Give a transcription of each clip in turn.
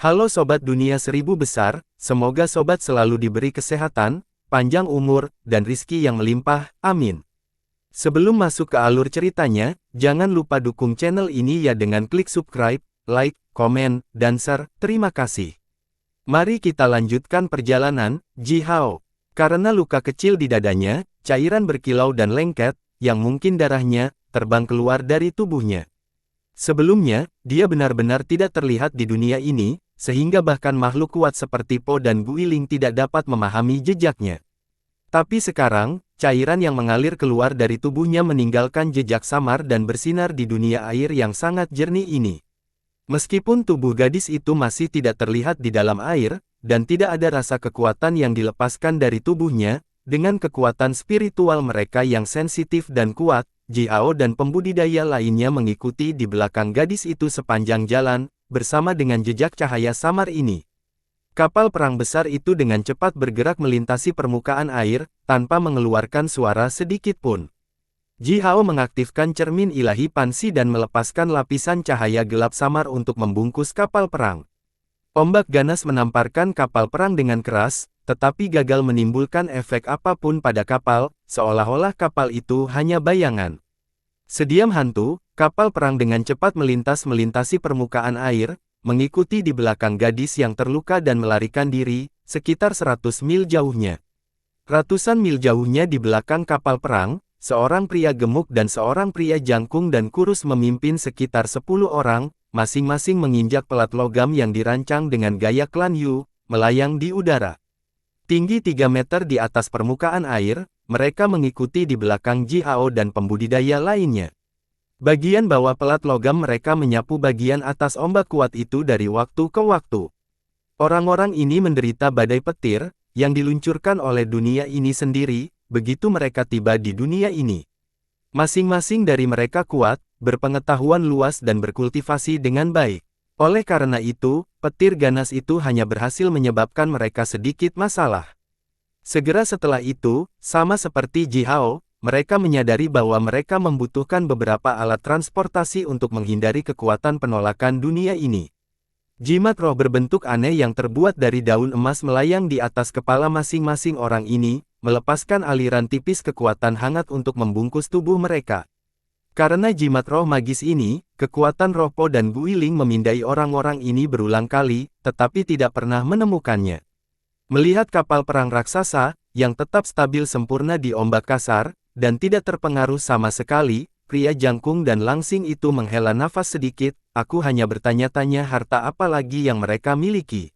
Halo Sobat Dunia Seribu Besar, semoga Sobat selalu diberi kesehatan, panjang umur, dan rizki yang melimpah, amin. Sebelum masuk ke alur ceritanya, jangan lupa dukung channel ini ya dengan klik subscribe, like, komen, dan share, terima kasih. Mari kita lanjutkan perjalanan, Ji Hao. Karena luka kecil di dadanya, cairan berkilau dan lengket, yang mungkin darahnya, terbang keluar dari tubuhnya. Sebelumnya, dia benar-benar tidak terlihat di dunia ini, sehingga bahkan makhluk kuat seperti Po dan Guiling tidak dapat memahami jejaknya. Tapi sekarang, cairan yang mengalir keluar dari tubuhnya meninggalkan jejak samar dan bersinar di dunia air yang sangat jernih ini. Meskipun tubuh gadis itu masih tidak terlihat di dalam air, dan tidak ada rasa kekuatan yang dilepaskan dari tubuhnya, dengan kekuatan spiritual mereka yang sensitif dan kuat, Ji Hao dan pembudidaya lainnya mengikuti di belakang gadis itu sepanjang jalan, bersama dengan jejak cahaya samar ini. Kapal perang besar itu dengan cepat bergerak melintasi permukaan air, tanpa mengeluarkan suara sedikit pun. Ji Hao mengaktifkan cermin ilahi Pansi dan melepaskan lapisan cahaya gelap samar untuk membungkus kapal perang. Ombak ganas menamparkan kapal perang dengan keras, tetapi gagal menimbulkan efek apapun pada kapal, seolah-olah kapal itu hanya bayangan. Sediam hantu, kapal perang dengan cepat melintasi permukaan air, mengikuti di belakang gadis yang terluka dan melarikan diri, sekitar 100 mil jauhnya. Ratusan mil jauhnya di belakang kapal perang, seorang pria gemuk dan seorang pria jangkung dan kurus memimpin sekitar 10 orang, masing-masing menginjak pelat logam yang dirancang dengan gaya klan Yu, melayang di udara. Tinggi 3 meter di atas permukaan air, mereka mengikuti di belakang Ji Hao dan pembudidaya lainnya. Bagian bawah pelat logam mereka menyapu bagian atas ombak kuat itu dari waktu ke waktu. Orang-orang ini menderita badai petir, yang diluncurkan oleh dunia ini sendiri, begitu mereka tiba di dunia ini. Masing-masing dari mereka kuat, berpengetahuan luas dan berkultivasi dengan baik. Oleh karena itu, petir ganas itu hanya berhasil menyebabkan mereka sedikit masalah. Segera setelah itu, sama seperti Ji Hao, mereka menyadari bahwa mereka membutuhkan beberapa alat transportasi untuk menghindari kekuatan penolakan dunia ini. Jimat roh berbentuk aneh yang terbuat dari daun emas melayang di atas kepala masing-masing orang ini, melepaskan aliran tipis kekuatan hangat untuk membungkus tubuh mereka. Karena jimat roh magis ini, kekuatan roh Po dan Guiling memindai orang-orang ini berulang kali, tetapi tidak pernah menemukannya. Melihat kapal perang raksasa, yang tetap stabil sempurna di ombak kasar, dan tidak terpengaruh sama sekali, pria jangkung dan langsing itu menghela nafas sedikit, aku hanya bertanya-tanya harta apa lagi yang mereka miliki.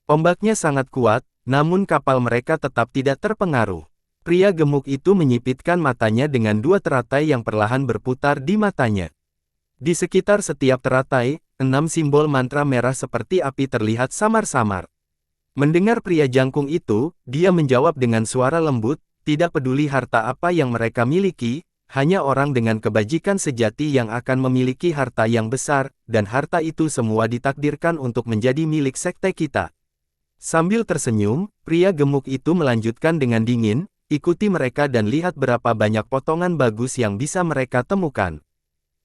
Ombaknya sangat kuat, namun kapal mereka tetap tidak terpengaruh. Pria gemuk itu menyipitkan matanya dengan 2 teratai yang perlahan berputar di matanya. Di sekitar setiap teratai, 6 simbol mantra merah seperti api terlihat samar-samar. Mendengar pria jangkung itu, dia menjawab dengan suara lembut, tidak peduli harta apa yang mereka miliki, hanya orang dengan kebajikan sejati yang akan memiliki harta yang besar, dan harta itu semua ditakdirkan untuk menjadi milik sekte kita. Sambil tersenyum, pria gemuk itu melanjutkan dengan dingin, ikuti mereka dan lihat berapa banyak potongan bagus yang bisa mereka temukan.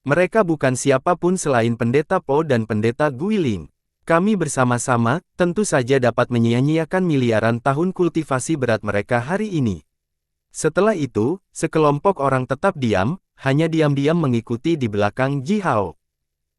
Mereka bukan siapapun selain pendeta Po dan pendeta Guiling. Kami bersama-sama, tentu saja dapat menyia-nyiakan miliaran tahun kultivasi berat mereka hari ini. Setelah itu, sekelompok orang tetap diam, hanya diam-diam mengikuti di belakang Ji Hao.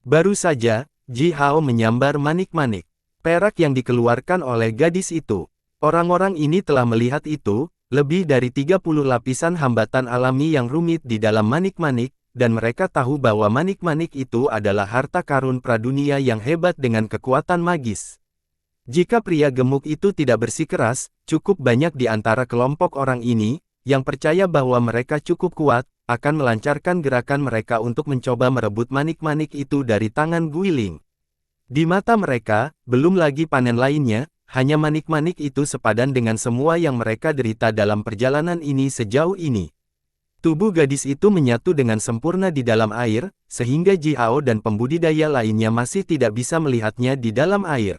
Baru saja, Ji Hao menyambar manik-manik perak yang dikeluarkan oleh gadis itu. Orang-orang ini telah melihat itu, lebih dari 30 lapisan hambatan alami yang rumit di dalam manik-manik, dan mereka tahu bahwa manik-manik itu adalah harta karun pradunia yang hebat dengan kekuatan magis. Jika pria gemuk itu tidak bersikeras, cukup banyak di antara kelompok orang ini, yang percaya bahwa mereka cukup kuat, akan melancarkan gerakan mereka untuk mencoba merebut manik-manik itu dari tangan Guiling. Di mata mereka, belum lagi panen lainnya, hanya manik-manik itu sepadan dengan semua yang mereka derita dalam perjalanan ini sejauh ini. Tubuh gadis itu menyatu dengan sempurna di dalam air, sehingga Ji Hao dan pembudidaya lainnya masih tidak bisa melihatnya di dalam air.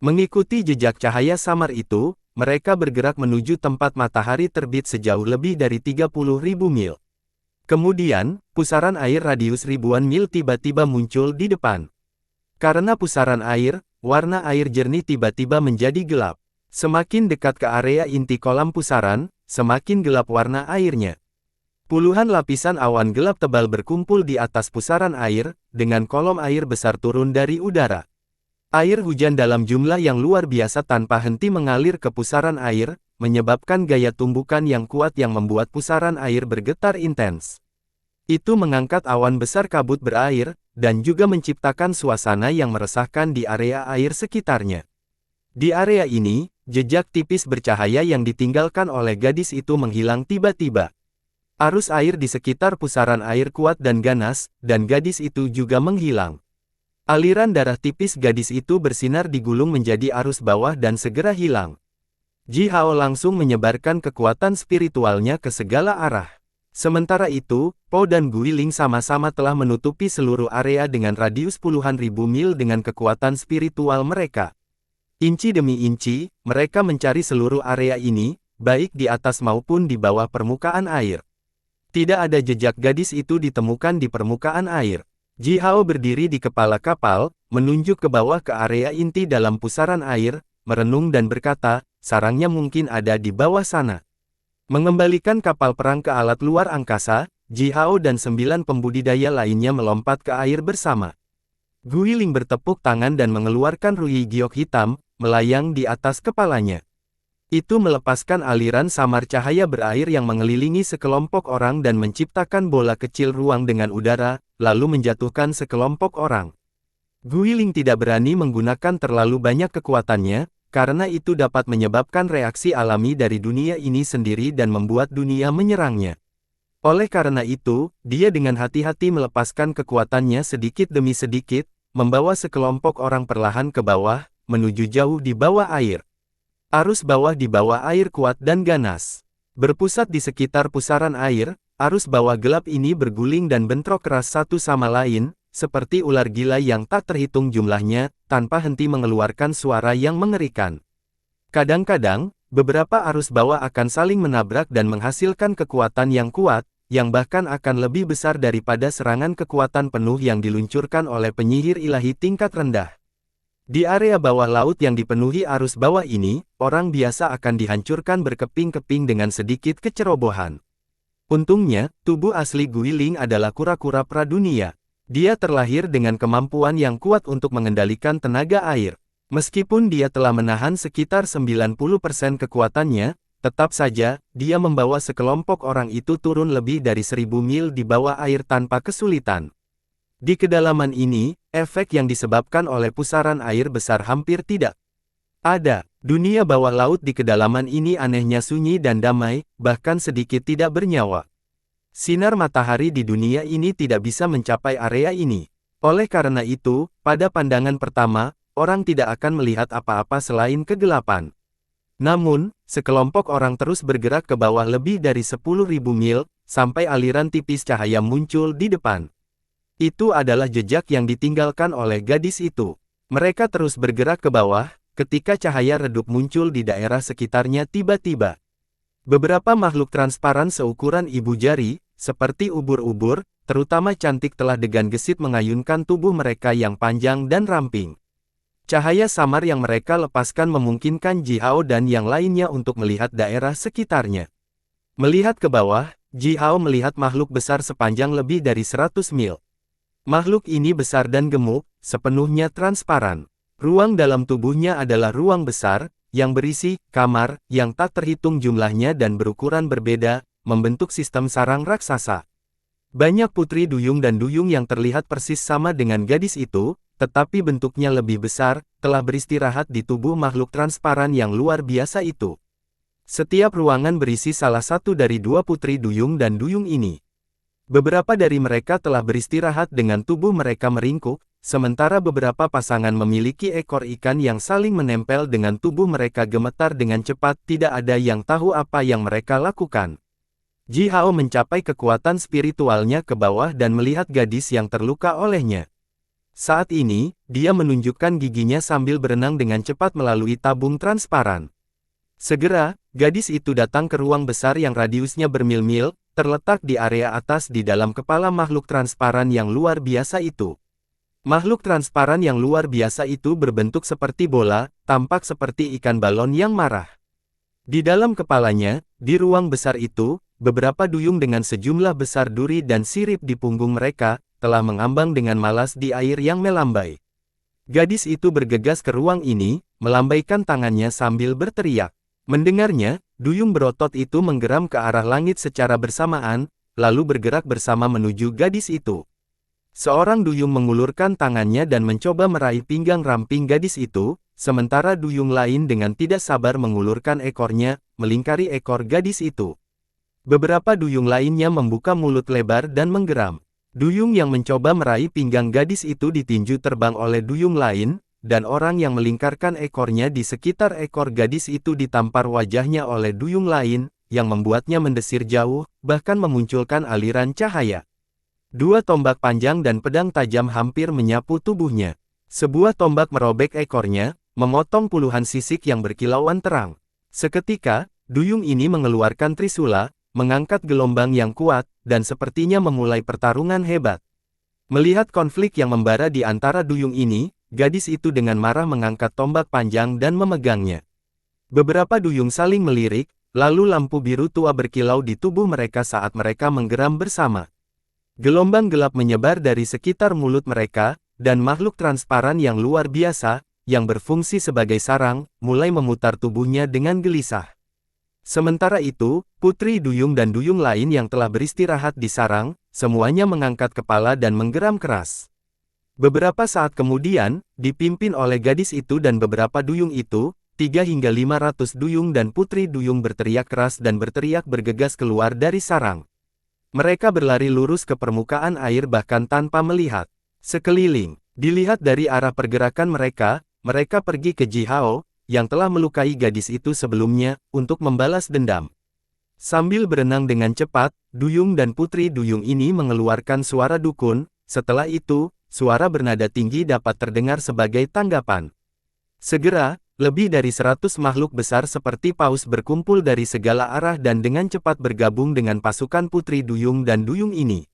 Mengikuti jejak cahaya samar itu, mereka bergerak menuju tempat matahari terbit sejauh lebih dari 30.000 mil. Kemudian, pusaran air radius ribuan mil tiba-tiba muncul di depan. Karena pusaran air, warna air jernih tiba-tiba menjadi gelap. Semakin dekat ke area inti kolam pusaran, semakin gelap warna airnya. Puluhan lapisan awan gelap tebal berkumpul di atas pusaran air, dengan kolom air besar turun dari udara. Air hujan dalam jumlah yang luar biasa tanpa henti mengalir ke pusaran air, menyebabkan gaya tumbukan yang kuat yang membuat pusaran air bergetar intens. Itu mengangkat awan besar kabut berair, dan juga menciptakan suasana yang meresahkan di area air sekitarnya. Di area ini, jejak tipis bercahaya yang ditinggalkan oleh gadis itu menghilang tiba-tiba. Arus air di sekitar pusaran air kuat dan ganas, dan gadis itu juga menghilang. Aliran darah tipis gadis itu bersinar digulung menjadi arus bawah dan segera hilang. Ji Hao langsung menyebarkan kekuatan spiritualnya ke segala arah. Sementara itu, Po dan Guiling sama-sama telah menutupi seluruh area dengan radius puluhan ribu mil dengan kekuatan spiritual mereka. Inci demi inci, mereka mencari seluruh area ini, baik di atas maupun di bawah permukaan air. Tidak ada jejak gadis itu ditemukan di permukaan air. Ji Hao berdiri di kepala kapal, menunjuk ke bawah ke area inti dalam pusaran air, merenung dan berkata, sarangnya mungkin ada di bawah sana. Mengembalikan kapal perang ke alat luar angkasa, Ji Hao dan 9 pembudidaya lainnya melompat ke air bersama. Guiling bertepuk tangan dan mengeluarkan Rui Giok hitam, melayang di atas kepalanya. Itu melepaskan aliran samar cahaya berair yang mengelilingi sekelompok orang dan menciptakan bola kecil ruang dengan udara, lalu menjatuhkan sekelompok orang. Guiling tidak berani menggunakan terlalu banyak kekuatannya, karena itu dapat menyebabkan reaksi alami dari dunia ini sendiri dan membuat dunia menyerangnya. Oleh karena itu, dia dengan hati-hati melepaskan kekuatannya sedikit demi sedikit, membawa sekelompok orang perlahan ke bawah, menuju jauh di bawah air. Arus bawah di bawah air kuat dan ganas. Berpusat di sekitar pusaran air, arus bawah gelap ini berguling dan bentrok keras satu sama lain, seperti ular gila yang tak terhitung jumlahnya, tanpa henti mengeluarkan suara yang mengerikan. Kadang-kadang, beberapa arus bawah akan saling menabrak dan menghasilkan kekuatan yang kuat, yang bahkan akan lebih besar daripada serangan kekuatan penuh yang diluncurkan oleh penyihir ilahi tingkat rendah. Di area bawah laut yang dipenuhi arus bawah ini, orang biasa akan dihancurkan berkeping-keping dengan sedikit kecerobohan. Untungnya, tubuh asli Guiling adalah kura-kura pradunia. Dia terlahir dengan kemampuan yang kuat untuk mengendalikan tenaga air. Meskipun dia telah menahan sekitar 90% kekuatannya, tetap saja, dia membawa sekelompok orang itu turun lebih dari 1000 mil di bawah air tanpa kesulitan. Di kedalaman ini, efek yang disebabkan oleh pusaran air besar hampir tidak ada. Dunia bawah laut di kedalaman ini anehnya sunyi dan damai, bahkan sedikit tidak bernyawa. Sinar matahari di dunia ini tidak bisa mencapai area ini. Oleh karena itu, pada pandangan pertama, orang tidak akan melihat apa-apa selain kegelapan. Namun, sekelompok orang terus bergerak ke bawah lebih dari 10.000 mil, sampai aliran tipis cahaya muncul di depan. Itu adalah jejak yang ditinggalkan oleh gadis itu. Mereka terus bergerak ke bawah, ketika cahaya redup muncul di daerah sekitarnya tiba-tiba. Beberapa makhluk transparan seukuran ibu jari, seperti ubur-ubur, terutama cantik telah dengan gesit mengayunkan tubuh mereka yang panjang dan ramping. Cahaya samar yang mereka lepaskan memungkinkan Ji Hao dan yang lainnya untuk melihat daerah sekitarnya. Melihat ke bawah, Ji Hao melihat makhluk besar sepanjang lebih dari 100 mil. Makhluk ini besar dan gemuk, sepenuhnya transparan. Ruang dalam tubuhnya adalah ruang besar, yang berisi kamar, yang tak terhitung jumlahnya dan berukuran berbeda, membentuk sistem sarang raksasa. Banyak putri duyung dan duyung yang terlihat persis sama dengan gadis itu, tetapi bentuknya lebih besar, telah beristirahat di tubuh makhluk transparan yang luar biasa itu. Setiap ruangan berisi salah satu dari 2 putri duyung dan duyung ini. Beberapa dari mereka telah beristirahat dengan tubuh mereka meringkuk, sementara beberapa pasangan memiliki ekor ikan yang saling menempel dengan tubuh mereka gemetar dengan cepat. Tidak ada yang tahu apa yang mereka lakukan. Ji Hao mencapai kekuatan spiritualnya ke bawah dan melihat gadis yang terluka olehnya. Saat ini, dia menunjukkan giginya sambil berenang dengan cepat melalui tabung transparan. Segera, gadis itu datang ke ruang besar yang radiusnya bermil-mil, terletak di area atas di dalam kepala makhluk transparan yang luar biasa itu. Makhluk transparan yang luar biasa itu berbentuk seperti bola, tampak seperti ikan balon yang marah. Di dalam kepalanya, di ruang besar itu, beberapa duyung dengan sejumlah besar duri dan sirip di punggung mereka, telah mengambang dengan malas di air yang melambai. Gadis itu bergegas ke ruang ini, melambaikan tangannya sambil berteriak. Mendengarnya, duyung berotot itu menggeram ke arah langit secara bersamaan, lalu bergerak bersama menuju gadis itu. Seorang duyung mengulurkan tangannya dan mencoba meraih pinggang ramping gadis itu, sementara duyung lain dengan tidak sabar mengulurkan ekornya, melingkari ekor gadis itu. Beberapa duyung lainnya membuka mulut lebar dan menggeram. Duyung yang mencoba meraih pinggang gadis itu ditinju terbang oleh duyung lain, dan orang yang melingkarkan ekornya di sekitar ekor gadis itu ditampar wajahnya oleh duyung lain, yang membuatnya mendesir jauh, bahkan memunculkan aliran cahaya. Dua tombak panjang dan pedang tajam hampir menyapu tubuhnya. Sebuah tombak merobek ekornya, memotong puluhan sisik yang berkilauan terang. Seketika, duyung ini mengeluarkan trisula, mengangkat gelombang yang kuat, dan sepertinya memulai pertarungan hebat. Melihat konflik yang membara di antara duyung ini, gadis itu dengan marah mengangkat tombak panjang dan memegangnya. Beberapa duyung saling melirik, lalu lampu biru tua berkilau di tubuh mereka saat mereka menggeram bersama. Gelombang gelap menyebar dari sekitar mulut mereka, dan makhluk transparan yang luar biasa, yang berfungsi sebagai sarang, mulai memutar tubuhnya dengan gelisah. Sementara itu, putri duyung dan duyung lain yang telah beristirahat di sarang, semuanya mengangkat kepala dan menggeram keras. Beberapa saat kemudian, dipimpin oleh gadis itu dan beberapa duyung itu, 3 hingga 500 duyung dan putri duyung berteriak keras dan berteriak bergegas keluar dari sarang. Mereka berlari lurus ke permukaan air bahkan tanpa melihat sekeliling. Dilihat dari arah pergerakan mereka, mereka pergi ke Ji Hao, yang telah melukai gadis itu sebelumnya, untuk membalas dendam. Sambil berenang dengan cepat, duyung dan putri duyung ini mengeluarkan suara dukun, setelah itu, suara bernada tinggi dapat terdengar sebagai tanggapan. Segera, lebih dari 100 makhluk besar seperti paus berkumpul dari segala arah dan dengan cepat bergabung dengan pasukan putri duyung dan duyung ini.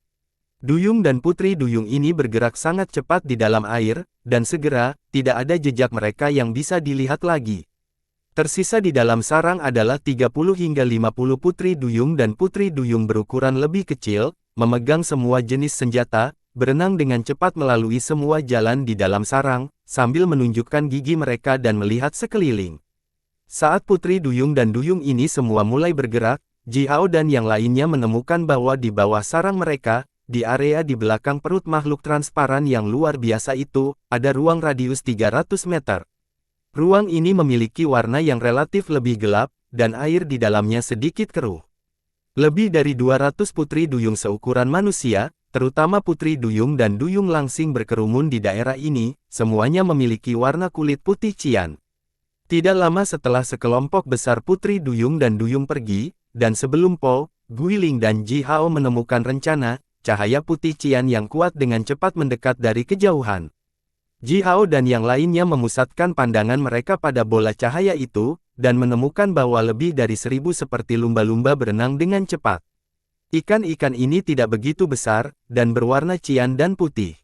Duyung dan putri duyung ini bergerak sangat cepat di dalam air, dan segera, tidak ada jejak mereka yang bisa dilihat lagi. Tersisa di dalam sarang adalah 30 hingga 50 putri duyung dan putri duyung berukuran lebih kecil, memegang semua jenis senjata, berenang dengan cepat melalui semua jalan di dalam sarang, sambil menunjukkan gigi mereka dan melihat sekeliling. Saat putri duyung dan duyung ini semua mulai bergerak, Ji Hao dan yang lainnya menemukan bahwa di bawah sarang mereka, di area di belakang perut makhluk transparan yang luar biasa itu, ada ruang radius 300 meter. Ruang ini memiliki warna yang relatif lebih gelap, dan air di dalamnya sedikit keruh. Lebih dari 200 putri duyung seukuran manusia, terutama putri duyung dan duyung langsing berkerumun di daerah ini, semuanya memiliki warna kulit putih cian. Tidak lama setelah sekelompok besar putri duyung dan duyung pergi, dan sebelum Po, Guiling dan Ji Hao menemukan rencana, cahaya putih cian yang kuat dengan cepat mendekat dari kejauhan. Ji Hao dan yang lainnya memusatkan pandangan mereka pada bola cahaya itu, dan menemukan bahwa lebih dari 1000 seperti lumba-lumba berenang dengan cepat. Ikan-ikan ini tidak begitu besar, dan berwarna cian dan putih.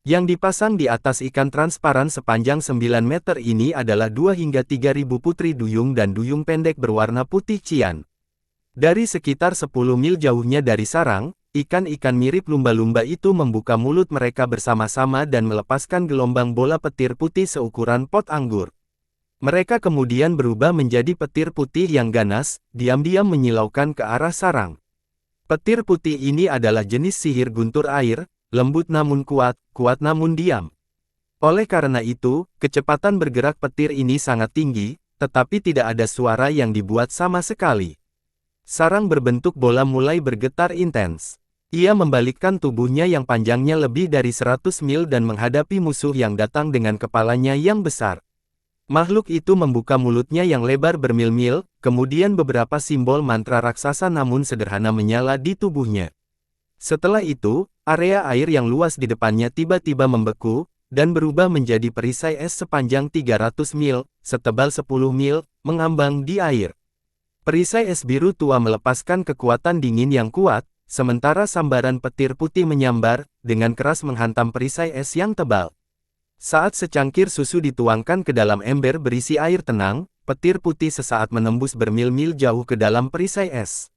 Yang dipasang di atas ikan transparan sepanjang 9 meter ini adalah 2 hingga 3000 putri duyung dan duyung pendek berwarna putih cian. Dari sekitar 10 mil jauhnya dari sarang, ikan-ikan mirip lumba-lumba itu membuka mulut mereka bersama-sama dan melepaskan gelombang bola petir putih seukuran pot anggur. Mereka kemudian berubah menjadi petir putih yang ganas, diam-diam menyilaukan ke arah sarang. Petir putih ini adalah jenis sihir guntur air, lembut namun kuat, kuat namun diam. Oleh karena itu, kecepatan bergerak petir ini sangat tinggi, tetapi tidak ada suara yang dibuat sama sekali. Sarang berbentuk bola mulai bergetar intens. Ia membalikkan tubuhnya yang panjangnya lebih dari 100 mil dan menghadapi musuh yang datang dengan kepalanya yang besar. Makhluk itu membuka mulutnya yang lebar bermil-mil, kemudian beberapa simbol mantra raksasa namun sederhana menyala di tubuhnya. Setelah itu, area air yang luas di depannya tiba-tiba membeku, dan berubah menjadi perisai es sepanjang 300 mil, setebal 10 mil, mengambang di air. Perisai es biru tua melepaskan kekuatan dingin yang kuat, sementara sambaran petir putih menyambar, dengan keras menghantam perisai es yang tebal. Saat secangkir susu dituangkan ke dalam ember berisi air tenang, petir putih sesaat menembus bermil-mil jauh ke dalam perisai es.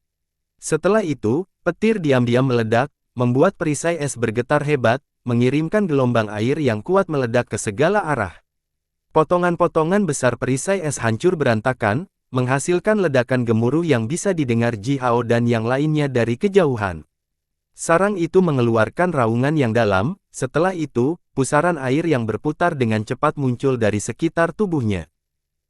Setelah itu, petir diam-diam meledak, membuat perisai es bergetar hebat, mengirimkan gelombang air yang kuat meledak ke segala arah. Potongan-potongan besar perisai es hancur berantakan, menghasilkan ledakan gemuruh yang bisa didengar Ji Hao dan yang lainnya dari kejauhan. Sarang itu mengeluarkan raungan yang dalam, setelah itu, pusaran air yang berputar dengan cepat muncul dari sekitar tubuhnya.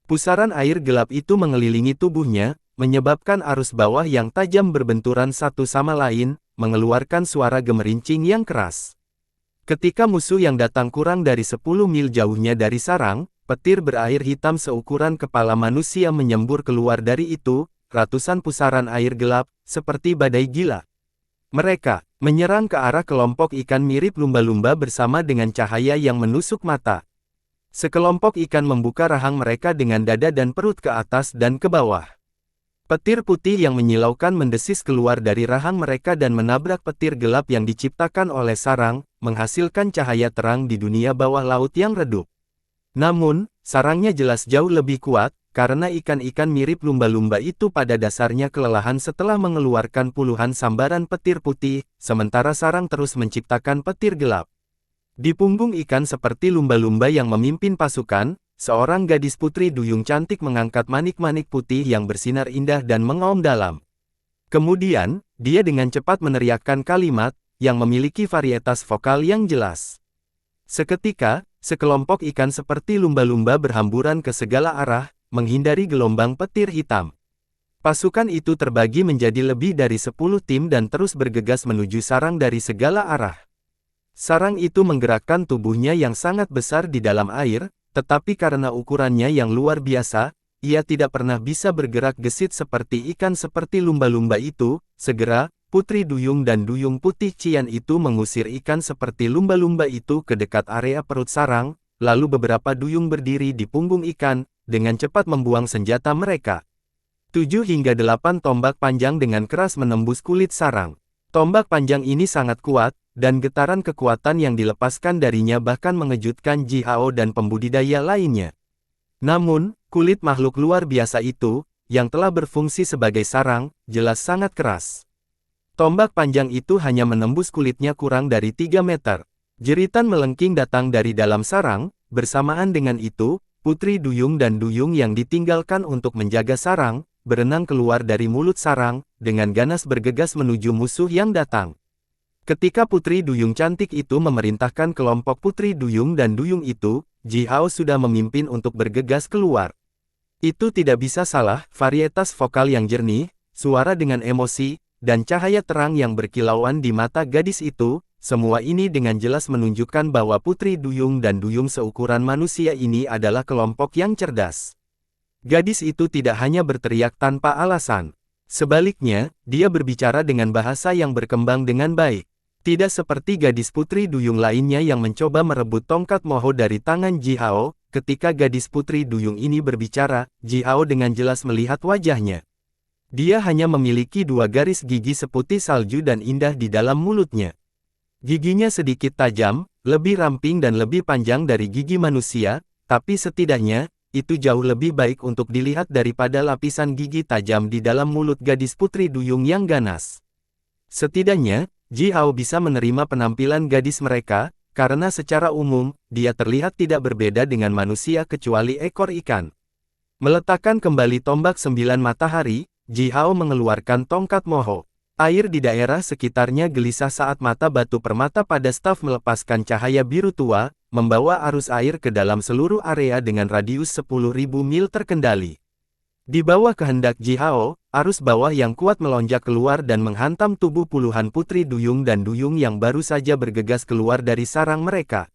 Pusaran air gelap itu mengelilingi tubuhnya, menyebabkan arus bawah yang tajam berbenturan satu sama lain, mengeluarkan suara gemerincing yang keras. Ketika musuh yang datang kurang dari 10 mil jauhnya dari sarang, petir berair hitam seukuran kepala manusia menyembur keluar dari itu, ratusan pusaran air gelap, seperti badai gila. Mereka menyerang ke arah kelompok ikan mirip lumba-lumba bersama dengan cahaya yang menusuk mata. Sekelompok ikan membuka rahang mereka dengan dada dan perut ke atas dan ke bawah. Petir putih yang menyilaukan mendesis keluar dari rahang mereka dan menabrak petir gelap yang diciptakan oleh sarang, menghasilkan cahaya terang di dunia bawah laut yang redup. Namun, sarangnya jelas jauh lebih kuat, karena ikan-ikan mirip lumba-lumba itu pada dasarnya kelelahan setelah mengeluarkan puluhan sambaran petir putih, sementara sarang terus menciptakan petir gelap. Di punggung ikan seperti lumba-lumba yang memimpin pasukan, seorang gadis putri duyung cantik mengangkat manik-manik putih yang bersinar indah dan mengaum dalam. Kemudian, dia dengan cepat meneriakkan kalimat, yang memiliki varietas vokal yang jelas. Seketika, sekelompok ikan seperti lumba-lumba berhamburan ke segala arah, menghindari gelombang petir hitam. Pasukan itu terbagi menjadi lebih dari 10 tim dan terus bergegas menuju sarang dari segala arah. Sarang itu menggerakkan tubuhnya yang sangat besar di dalam air, tetapi karena ukurannya yang luar biasa, ia tidak pernah bisa bergerak gesit seperti ikan seperti lumba-lumba itu. Segera, Putri Duyung dan Duyung Putih Cian itu mengusir ikan seperti lumba-lumba itu ke dekat area perut sarang, lalu beberapa duyung berdiri di punggung ikan, dengan cepat membuang senjata mereka. 7 hingga 8 tombak panjang dengan keras menembus kulit sarang. Tombak panjang ini sangat kuat, dan getaran kekuatan yang dilepaskan darinya bahkan mengejutkan Ji Hao dan pembudidaya lainnya. Namun, kulit makhluk luar biasa itu, yang telah berfungsi sebagai sarang, jelas sangat keras. Tombak panjang itu hanya menembus kulitnya kurang dari 3 meter. Jeritan melengking datang dari dalam sarang, bersamaan dengan itu, Putri Duyung dan Duyung yang ditinggalkan untuk menjaga sarang, berenang keluar dari mulut sarang, dengan ganas bergegas menuju musuh yang datang. Ketika Putri Duyung cantik itu memerintahkan kelompok Putri Duyung dan Duyung itu, Ji Hao sudah memimpin untuk bergegas keluar. Itu tidak bisa salah, varietas vokal yang jernih, suara dengan emosi, dan cahaya terang yang berkilauan di mata gadis itu, semua ini dengan jelas menunjukkan bahwa Putri Duyung dan Duyung seukuran manusia ini adalah kelompok yang cerdas. Gadis itu tidak hanya berteriak tanpa alasan. Sebaliknya, dia berbicara dengan bahasa yang berkembang dengan baik. Tidak seperti gadis Putri Duyung lainnya yang mencoba merebut tongkat moho dari tangan Ji Hao, ketika gadis Putri Duyung ini berbicara, Ji Hao dengan jelas melihat wajahnya. Dia hanya memiliki 2 garis gigi seputih salju dan indah di dalam mulutnya. Giginya sedikit tajam, lebih ramping dan lebih panjang dari gigi manusia, tapi setidaknya, itu jauh lebih baik untuk dilihat daripada lapisan gigi tajam di dalam mulut gadis Putri Duyung yang ganas. Setidaknya, Ji Hao bisa menerima penampilan gadis mereka, karena secara umum, dia terlihat tidak berbeda dengan manusia kecuali ekor ikan. Meletakkan kembali tombak 9 matahari, Ji Hao mengeluarkan tongkat moho. Air di daerah sekitarnya gelisah saat mata batu permata pada staf melepaskan cahaya biru tua, membawa arus air ke dalam seluruh area dengan radius 10.000 mil terkendali. Di bawah kehendak Ji Hao, arus bawah yang kuat melonjak keluar dan menghantam tubuh puluhan Putri Duyung dan Duyung yang baru saja bergegas keluar dari sarang mereka.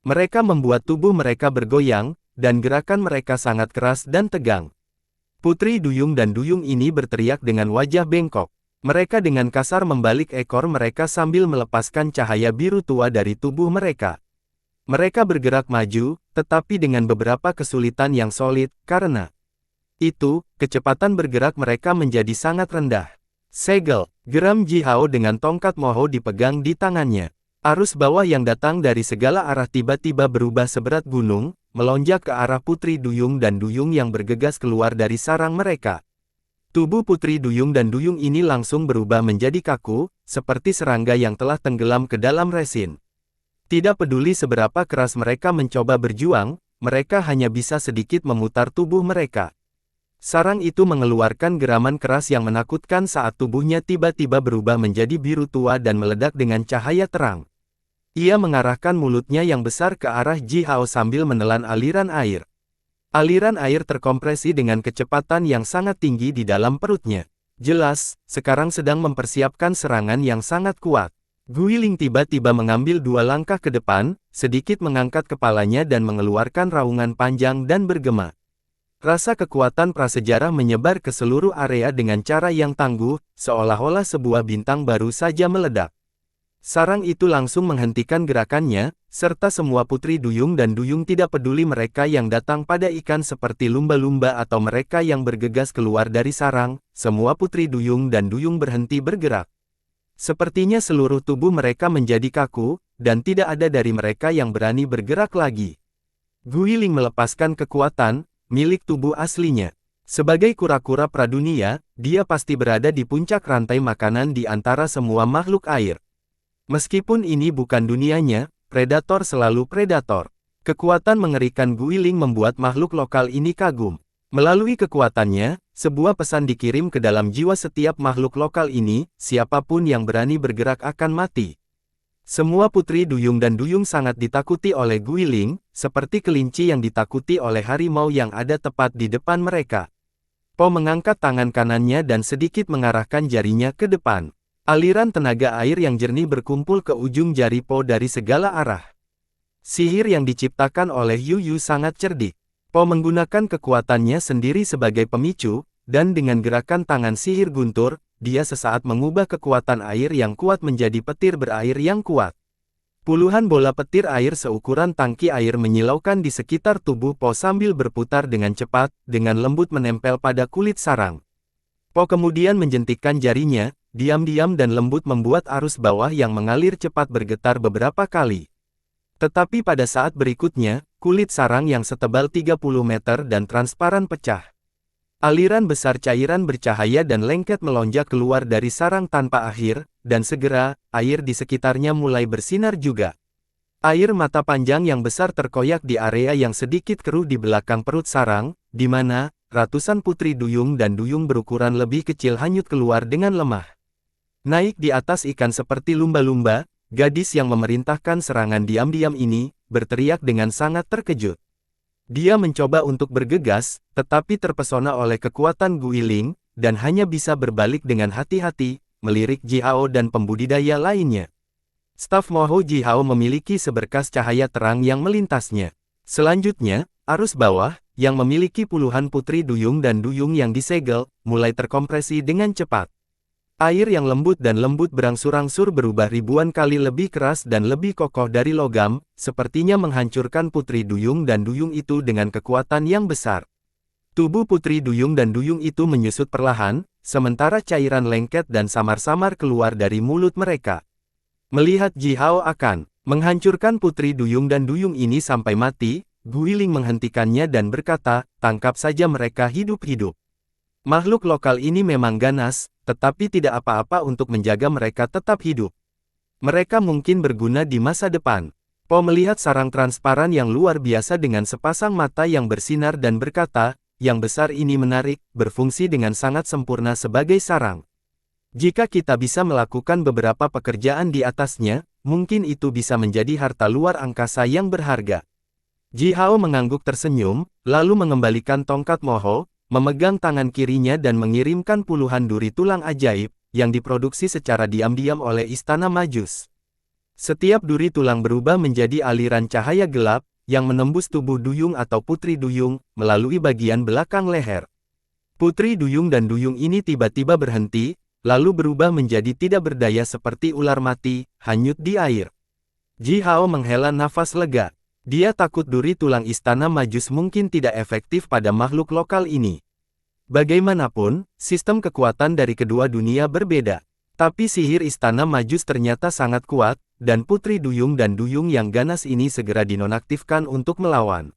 Mereka membuat tubuh mereka bergoyang, dan gerakan mereka sangat keras dan tegang. Putri Duyung dan Duyung ini berteriak dengan wajah bengkok. Mereka dengan kasar membalik ekor mereka sambil melepaskan cahaya biru tua dari tubuh mereka. Mereka bergerak maju, tetapi dengan beberapa kesulitan yang solid, karena itu, kecepatan bergerak mereka menjadi sangat rendah. Segel, geram Ji Hao dengan tongkat moho dipegang di tangannya. Arus bawah yang datang dari segala arah tiba-tiba berubah seberat gunung, melonjak ke arah Putri Duyung dan Duyung yang bergegas keluar dari sarang mereka. Tubuh Putri Duyung dan Duyung ini langsung berubah menjadi kaku, seperti serangga yang telah tenggelam ke dalam resin. Tidak peduli seberapa keras mereka mencoba berjuang, mereka hanya bisa sedikit memutar tubuh mereka. Sarang itu mengeluarkan geraman keras yang menakutkan saat tubuhnya tiba-tiba berubah menjadi biru tua dan meledak dengan cahaya terang. Ia mengarahkan mulutnya yang besar ke arah Ji Hao sambil menelan aliran air. Aliran air terkompresi dengan kecepatan yang sangat tinggi di dalam perutnya. Jelas, sekarang sedang mempersiapkan serangan yang sangat kuat. Guiling tiba-tiba mengambil 2 langkah ke depan, sedikit mengangkat kepalanya dan mengeluarkan raungan panjang dan bergema. Rasa kekuatan prasejarah menyebar ke seluruh area dengan cara yang tangguh, seolah-olah sebuah bintang baru saja meledak. Sarang itu langsung menghentikan gerakannya, serta semua Putri Duyung dan Duyung tidak peduli mereka yang datang pada ikan seperti lumba-lumba atau mereka yang bergegas keluar dari sarang, semua Putri Duyung dan Duyung berhenti bergerak. Sepertinya seluruh tubuh mereka menjadi kaku, dan tidak ada dari mereka yang berani bergerak lagi. Guiling melepaskan kekuatan milik tubuh aslinya. Sebagai kura-kura pradunia, dia pasti berada di puncak rantai makanan di antara semua makhluk air. Meskipun ini bukan dunianya, predator selalu predator. Kekuatan mengerikan Guiling membuat makhluk lokal ini kagum. Melalui kekuatannya, sebuah pesan dikirim ke dalam jiwa setiap makhluk lokal ini, siapapun yang berani bergerak akan mati. Semua Putri Duyung dan Duyung sangat ditakuti oleh Guiling, seperti kelinci yang ditakuti oleh harimau yang ada tepat di depan mereka. Po mengangkat tangan kanannya dan sedikit mengarahkan jarinya ke depan. Aliran tenaga air yang jernih berkumpul ke ujung jari Po dari segala arah. Sihir yang diciptakan oleh Yu Yu sangat cerdik. Po menggunakan kekuatannya sendiri sebagai pemicu, dan dengan gerakan tangan sihir guntur, dia sesaat mengubah kekuatan air yang kuat menjadi petir berair yang kuat. Puluhan bola petir air seukuran tangki air menyilaukan di sekitar tubuh Po sambil berputar dengan cepat, dengan lembut menempel pada kulit sarang. Po kemudian menjentikkan jarinya, diam-diam dan lembut membuat arus bawah yang mengalir cepat bergetar beberapa kali. Tetapi pada saat berikutnya, kulit sarang yang setebal 30 meter dan transparan pecah. Aliran besar cairan bercahaya dan lengket melonjak keluar dari sarang tanpa akhir, dan segera, air di sekitarnya mulai bersinar juga. Air mata panjang yang besar terkoyak di area yang sedikit keruh di belakang perut sarang, di mana ratusan Putri Duyung dan Duyung berukuran lebih kecil hanyut keluar dengan lemah. Naik di atas ikan seperti lumba-lumba, gadis yang memerintahkan serangan diam-diam ini, berteriak dengan sangat terkejut. Dia mencoba untuk bergegas, tetapi terpesona oleh kekuatan Guiling, dan hanya bisa berbalik dengan hati-hati, melirik Ji Hao dan pembudidaya lainnya. Staf moho Ji Hao memiliki seberkas cahaya terang yang melintasnya. Selanjutnya, arus bawah, yang memiliki puluhan Putri Duyung dan Duyung yang disegel, mulai terkompresi dengan cepat. Air yang lembut dan lembut berangsur-angsur berubah ribuan kali lebih keras dan lebih kokoh dari logam, sepertinya menghancurkan Putri Duyung dan Duyung itu dengan kekuatan yang besar. Tubuh Putri Duyung dan Duyung itu menyusut perlahan, sementara cairan lengket dan samar-samar keluar dari mulut mereka. Melihat Ji Hao akan menghancurkan Putri Duyung dan Duyung ini sampai mati, Guiling menghentikannya dan berkata, "Tangkap saja mereka hidup-hidup." Makhluk lokal ini memang ganas, tetapi tidak apa-apa untuk menjaga mereka tetap hidup. Mereka mungkin berguna di masa depan. Po melihat sarang transparan yang luar biasa dengan sepasang mata yang bersinar dan berkata, "Yang besar ini menarik, berfungsi dengan sangat sempurna sebagai sarang. Jika kita bisa melakukan beberapa pekerjaan di atasnya, mungkin itu bisa menjadi harta luar angkasa yang berharga." Ji Hao mengangguk tersenyum, lalu mengembalikan tongkat moho, memegang tangan kirinya dan mengirimkan puluhan duri tulang ajaib, yang diproduksi secara diam-diam oleh Istana Majus. Setiap duri tulang berubah menjadi aliran cahaya gelap, yang menembus tubuh Duyung atau Putri Duyung, melalui bagian belakang leher. Putri Duyung dan Duyung ini tiba-tiba berhenti, lalu berubah menjadi tidak berdaya seperti ular mati, hanyut di air. Ji Hao menghela nafas lega. Dia takut duri tulang Istana Majus mungkin tidak efektif pada makhluk lokal ini. Bagaimanapun, sistem kekuatan dari kedua dunia berbeda. Tapi sihir Istana Majus ternyata sangat kuat, dan Putri Duyung dan Duyung yang ganas ini segera dinonaktifkan untuk melawan.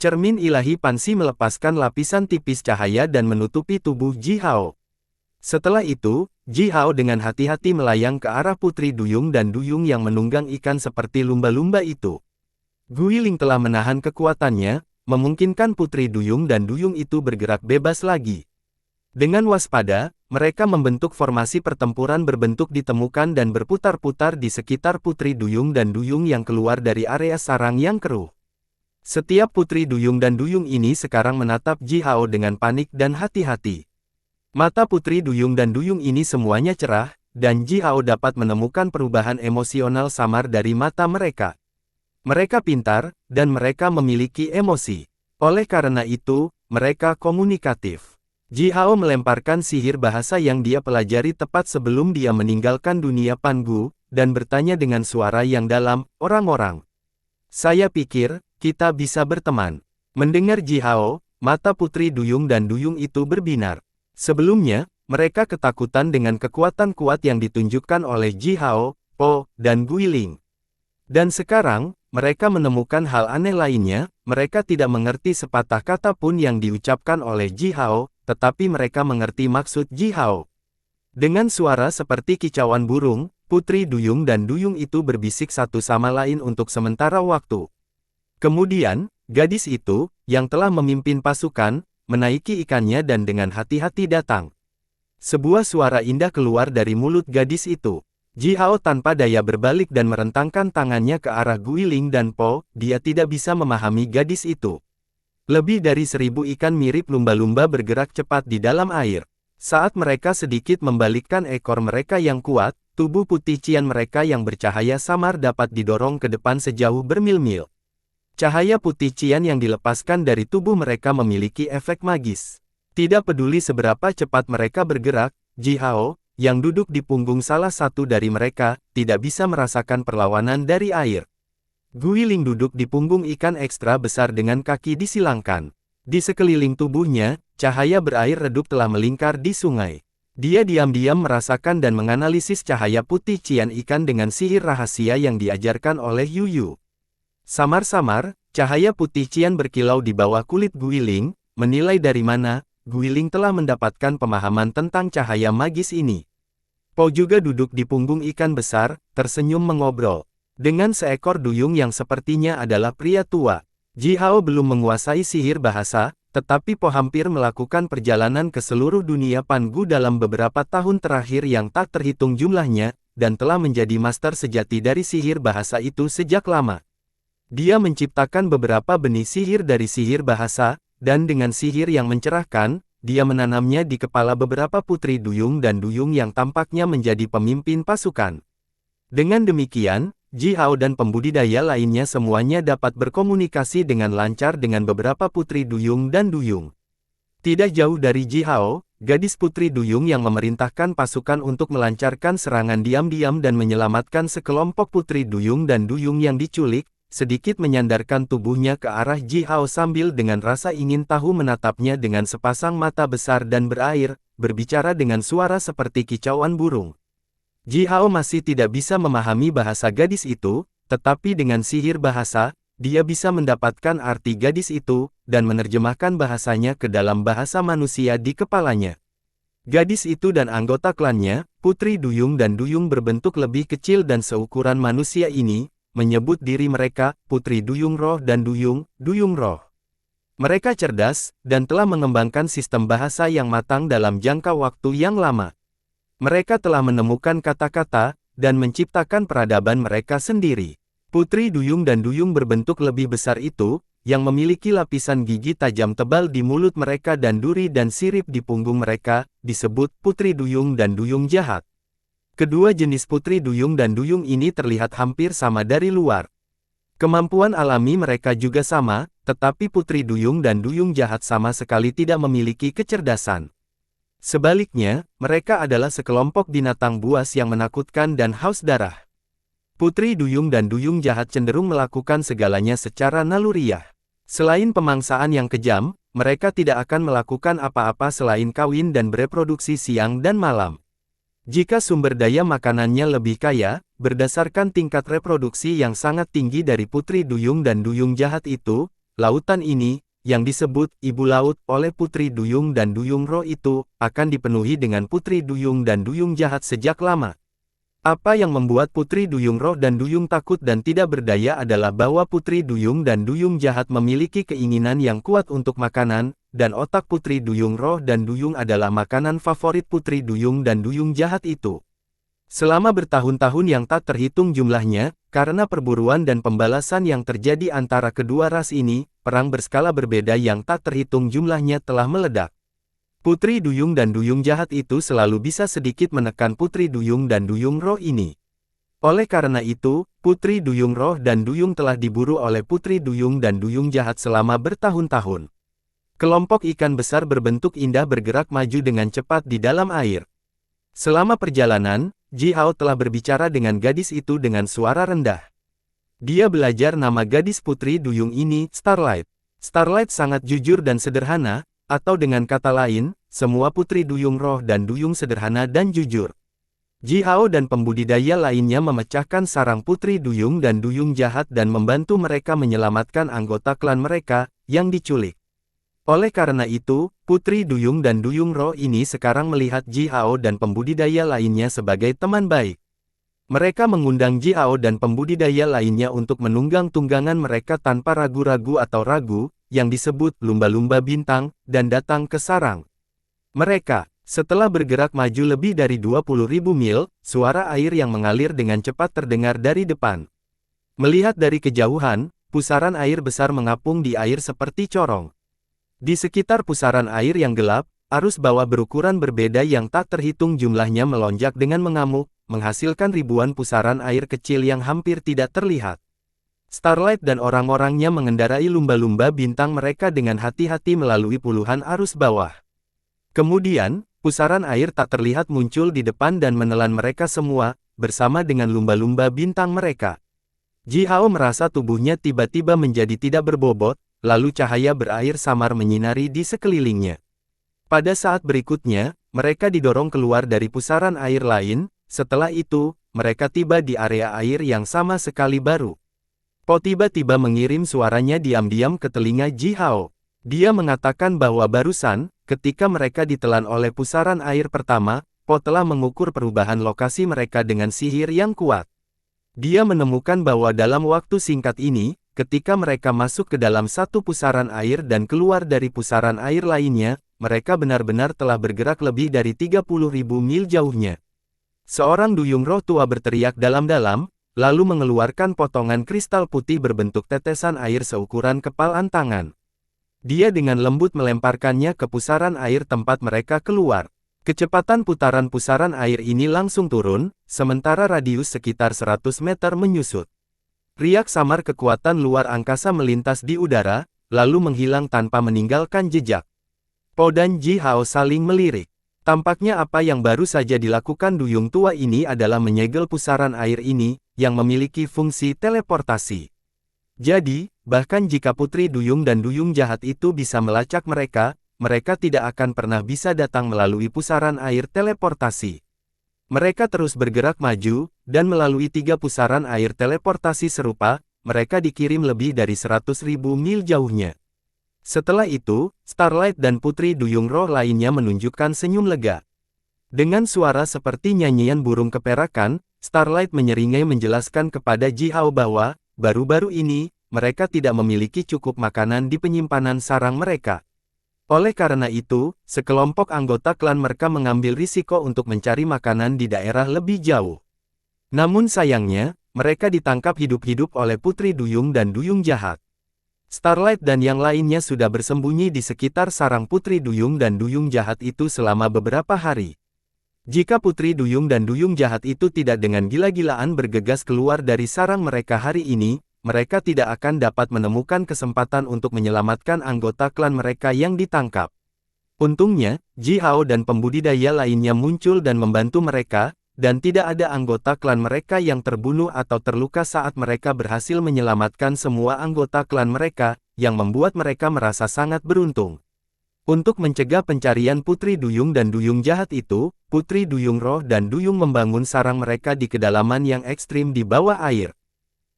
Cermin ilahi Pansi melepaskan lapisan tipis cahaya dan menutupi tubuh Ji Hao. Setelah itu, Ji Hao dengan hati-hati melayang ke arah Putri Duyung dan Duyung yang menunggang ikan seperti lumba-lumba itu. Guiling telah menahan kekuatannya, memungkinkan Putri Duyung dan Duyung itu bergerak bebas lagi. Dengan waspada, mereka membentuk formasi pertempuran berbentuk ditemukan dan berputar-putar di sekitar Putri Duyung dan Duyung yang keluar dari area sarang yang keruh. Setiap Putri Duyung dan Duyung ini sekarang menatap Ji Hao dengan panik dan hati-hati. Mata Putri Duyung dan Duyung ini semuanya cerah, dan Ji Hao dapat menemukan perubahan emosional samar dari mata mereka. Mereka pintar, dan mereka memiliki emosi. Oleh karena itu, mereka komunikatif. Ji Hao melemparkan sihir bahasa yang dia pelajari tepat sebelum dia meninggalkan dunia Pangu, dan bertanya dengan suara yang dalam, "Orang-orang, saya pikir kita bisa berteman." Mendengar Ji Hao, mata Putri Duyung dan Duyung itu berbinar. Sebelumnya, mereka ketakutan dengan kekuatan kuat yang ditunjukkan oleh Ji Hao, Po, dan Guiling. Dan sekarang, mereka menemukan hal aneh lainnya, mereka tidak mengerti sepatah kata pun yang diucapkan oleh Ji Hao, tetapi mereka mengerti maksud Ji Hao. Dengan suara seperti kicauan burung, Putri Duyung dan Duyung itu berbisik satu sama lain untuk sementara waktu. Kemudian, gadis itu, yang telah memimpin pasukan, menaiki ikannya dan dengan hati-hati datang. Sebuah suara indah keluar dari mulut gadis itu. Ji Hao tanpa daya berbalik dan merentangkan tangannya ke arah Guiling dan Po, dia tidak bisa memahami gadis itu. Lebih dari 1000 ikan mirip lumba-lumba bergerak cepat di dalam air. Saat mereka sedikit membalikkan ekor mereka yang kuat, tubuh putih cian mereka yang bercahaya samar dapat didorong ke depan sejauh bermil-mil. Cahaya putih cian yang dilepaskan dari tubuh mereka memiliki efek magis. Tidak peduli seberapa cepat mereka bergerak, Ji Hao, yang duduk di punggung salah satu dari mereka, tidak bisa merasakan perlawanan dari air. Guiling duduk di punggung ikan ekstra besar dengan kaki disilangkan. Di sekeliling tubuhnya, cahaya berair redup telah melingkar di sungai. Dia diam-diam merasakan dan menganalisis cahaya putih cian ikan dengan sihir rahasia yang diajarkan oleh Yu Yu. Samar-samar, cahaya putih cian berkilau di bawah kulit Guiling, menilai dari mana, Guiling telah mendapatkan pemahaman tentang cahaya magis ini. Po juga duduk di punggung ikan besar, tersenyum mengobrol. Dengan seekor duyung yang sepertinya adalah pria tua. Ji Hao belum menguasai sihir bahasa, tetapi Po hampir melakukan perjalanan ke seluruh dunia Pangu dalam beberapa tahun terakhir yang tak terhitung jumlahnya, dan telah menjadi master sejati dari sihir bahasa itu sejak lama. Dia menciptakan beberapa benih sihir dari sihir bahasa, dan dengan sihir yang mencerahkan, dia menanamnya di kepala beberapa putri duyung dan duyung yang tampaknya menjadi pemimpin pasukan. Dengan demikian, Ji Hao dan pembudidaya lainnya semuanya dapat berkomunikasi dengan lancar dengan beberapa putri duyung dan duyung. Tidak jauh dari Ji Hao, gadis putri duyung yang memerintahkan pasukan untuk melancarkan serangan diam-diam dan menyelamatkan sekelompok putri duyung dan duyung yang diculik, sedikit menyandarkan tubuhnya ke arah Ji Hao sambil dengan rasa ingin tahu menatapnya dengan sepasang mata besar dan berair, berbicara dengan suara seperti kicauan burung. Ji Hao masih tidak bisa memahami bahasa gadis itu, tetapi dengan sihir bahasa, dia bisa mendapatkan arti gadis itu, dan menerjemahkan bahasanya ke dalam bahasa manusia di kepalanya. Gadis itu dan anggota klannya, Putri Duyung dan Duyung berbentuk lebih kecil dan seukuran manusia ini, menyebut diri mereka, Putri Duyung Roh dan Duyung Roh. Mereka cerdas, dan telah mengembangkan sistem bahasa yang matang dalam jangka waktu yang lama. Mereka telah menemukan kata-kata, dan menciptakan peradaban mereka sendiri. Putri Duyung dan Duyung berbentuk lebih besar itu, yang memiliki lapisan gigi tajam tebal di mulut mereka dan duri dan sirip di punggung mereka, disebut Putri Duyung dan Duyung Jahat. Kedua jenis putri duyung dan duyung ini terlihat hampir sama dari luar. Kemampuan alami mereka juga sama, tetapi putri duyung dan duyung jahat sama sekali tidak memiliki kecerdasan. Sebaliknya, mereka adalah sekelompok binatang buas yang menakutkan dan haus darah. Putri duyung dan duyung jahat cenderung melakukan segalanya secara naluriah. Selain pemangsaan yang kejam, mereka tidak akan melakukan apa-apa selain kawin dan bereproduksi siang dan malam. Jika sumber daya makanannya lebih kaya, berdasarkan tingkat reproduksi yang sangat tinggi dari putri duyung dan duyung jahat itu, lautan ini, yang disebut Ibu Laut oleh putri duyung dan duyung roh itu, akan dipenuhi dengan putri duyung dan duyung jahat sejak lama. Apa yang membuat putri duyung roh dan duyung takut dan tidak berdaya adalah bahwa putri duyung dan duyung jahat memiliki keinginan yang kuat untuk makanan, dan otak putri duyung roh dan duyung adalah makanan favorit putri duyung dan duyung jahat itu. Selama bertahun-tahun yang tak terhitung jumlahnya, karena perburuan dan pembalasan yang terjadi antara kedua ras ini, perang berskala berbeda yang tak terhitung jumlahnya telah meledak. Putri duyung dan duyung jahat itu selalu bisa sedikit menekan putri duyung dan duyung roh ini. Oleh karena itu, putri duyung roh dan duyung telah diburu oleh putri duyung dan duyung jahat selama bertahun-tahun. Kelompok ikan besar berbentuk indah bergerak maju dengan cepat di dalam air. Selama perjalanan, Ji Hao telah berbicara dengan gadis itu dengan suara rendah. Dia belajar nama gadis putri duyung ini, Starlight. Starlight sangat jujur dan sederhana, atau dengan kata lain, semua putri duyung roh dan duyung sederhana dan jujur. Ji Hao dan pembudidaya lainnya memecahkan sarang putri duyung dan duyung jahat dan membantu mereka menyelamatkan anggota klan mereka, yang diculik. Oleh karena itu, putri duyung dan duyung roh ini sekarang melihat Ji Hao dan pembudidaya lainnya sebagai teman baik. Mereka mengundang Ji Hao dan pembudidaya lainnya untuk menunggang tunggangan mereka tanpa ragu-ragu atau ragu, yang disebut lumba-lumba bintang, dan datang ke sarang. Mereka, setelah bergerak maju lebih dari 20.000 mil, suara air yang mengalir dengan cepat terdengar dari depan. Melihat dari kejauhan, pusaran air besar mengapung di air seperti corong. Di sekitar pusaran air yang gelap, arus bawah berukuran berbeda yang tak terhitung jumlahnya melonjak dengan mengamuk, menghasilkan ribuan pusaran air kecil yang hampir tidak terlihat. Starlight dan orang-orangnya mengendarai lumba-lumba bintang mereka dengan hati-hati melalui puluhan arus bawah. Kemudian, pusaran air tak terlihat muncul di depan dan menelan mereka semua, bersama dengan lumba-lumba bintang mereka. Ji Hao merasa tubuhnya tiba-tiba menjadi tidak berbobot, lalu cahaya berair samar menyinari di sekelilingnya. Pada saat berikutnya, mereka didorong keluar dari pusaran air lain, setelah itu, mereka tiba di area air yang sama sekali baru. Po tiba-tiba mengirim suaranya diam-diam ke telinga Ji Hao. Dia mengatakan bahwa barusan, ketika mereka ditelan oleh pusaran air pertama, Po telah mengukur perubahan lokasi mereka dengan sihir yang kuat. Dia menemukan bahwa dalam waktu singkat ini, ketika mereka masuk ke dalam satu pusaran air dan keluar dari pusaran air lainnya, mereka benar-benar telah bergerak lebih dari 30.000 mil jauhnya. Seorang duyung roh tua berteriak dalam-dalam, lalu mengeluarkan potongan kristal putih berbentuk tetesan air seukuran kepalan tangan. Dia dengan lembut melemparkannya ke pusaran air tempat mereka keluar. Kecepatan putaran pusaran air ini langsung turun, sementara radius sekitar 100 meter menyusut. Riak samar kekuatan luar angkasa melintas di udara, lalu menghilang tanpa meninggalkan jejak. Po dan Ji Hao saling melirik. Tampaknya apa yang baru saja dilakukan duyung tua ini adalah menyegel pusaran air ini, yang memiliki fungsi teleportasi. Jadi, bahkan jika putri duyung dan duyung jahat itu bisa melacak mereka, mereka tidak akan pernah bisa datang melalui pusaran air teleportasi. Mereka terus bergerak maju, dan melalui 3 pusaran air teleportasi serupa, mereka dikirim lebih dari 100.000 mil jauhnya. Setelah itu, Starlight dan putri duyung roh lainnya menunjukkan senyum lega. Dengan suara seperti nyanyian burung keperakan, Starlight menyeringai menjelaskan kepada Ji Hao bahwa, baru-baru ini, mereka tidak memiliki cukup makanan di penyimpanan sarang mereka. Oleh karena itu, sekelompok anggota klan mereka mengambil risiko untuk mencari makanan di daerah lebih jauh. Namun sayangnya, mereka ditangkap hidup-hidup oleh putri duyung dan duyung jahat. Starlight dan yang lainnya sudah bersembunyi di sekitar sarang putri duyung dan duyung jahat itu selama beberapa hari. Jika putri duyung dan duyung jahat itu tidak dengan gila-gilaan bergegas keluar dari sarang mereka hari ini, mereka tidak akan dapat menemukan kesempatan untuk menyelamatkan anggota klan mereka yang ditangkap. Untungnya, Ji Hao dan pembudidaya lainnya muncul dan membantu mereka, dan tidak ada anggota klan mereka yang terbunuh atau terluka saat mereka berhasil menyelamatkan semua anggota klan mereka, yang membuat mereka merasa sangat beruntung. Untuk mencegah pencarian Putri Duyung dan Duyung jahat itu, Putri Duyung Roh dan Duyung membangun sarang mereka di kedalaman yang ekstrim di bawah air.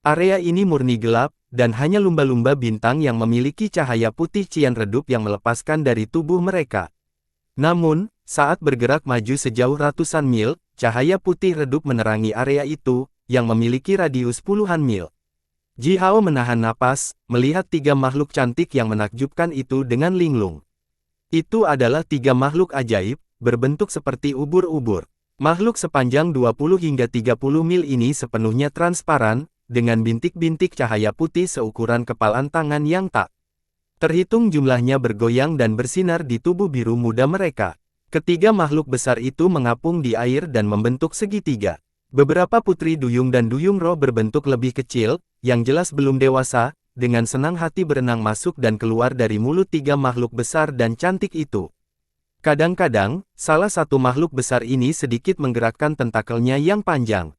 Area ini murni gelap, dan hanya lumba-lumba bintang yang memiliki cahaya putih cian redup yang melepaskan dari tubuh mereka. Namun, saat bergerak maju sejauh ratusan mil, cahaya putih redup menerangi area itu, yang memiliki radius puluhan mil. Ji Hao menahan napas, melihat 3 makhluk cantik yang menakjubkan itu dengan linglung. Itu adalah 3 makhluk ajaib, berbentuk seperti ubur-ubur. Makhluk sepanjang 20 hingga 30 mil ini sepenuhnya transparan, dengan bintik-bintik cahaya putih seukuran kepalan tangan yang tak terhitung jumlahnya bergoyang dan bersinar di tubuh biru muda mereka. Ketiga makhluk besar itu mengapung di air dan membentuk segitiga. Beberapa putri duyung dan duyung roh berbentuk lebih kecil, yang jelas belum dewasa, dengan senang hati berenang masuk dan keluar dari mulut 3 makhluk besar dan cantik itu. Kadang-kadang, salah satu makhluk besar ini sedikit menggerakkan tentakelnya yang panjang.